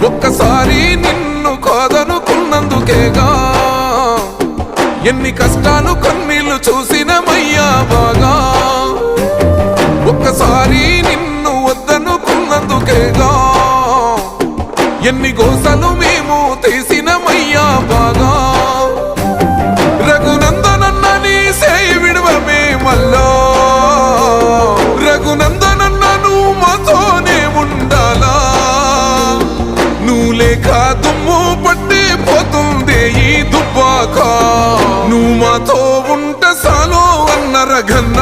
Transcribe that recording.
ఒక్కసారి నిన్ను కాదనుకున్నందుకేగా ఎన్ని కష్టాలు కన్నీళ్లు చూసినమయ్యా బాగా. ఒక్కసారి నిన్ను వద్దనుకున్నందుకేగా ఎన్ని గోసలు మేము తీసినమయ్యా బాగా. రఘునందనన్న నీ సేయి విడవమే మల్లా, రఘునందనన్న నువ్వు మాతోనే ఉండాలా. నువ్వు లేక దుమ్ము పట్టి పోతుంది ఈ దుబ్బాక, నువ్వు మాతో ఉంట సాలో అన్న రఘన్న.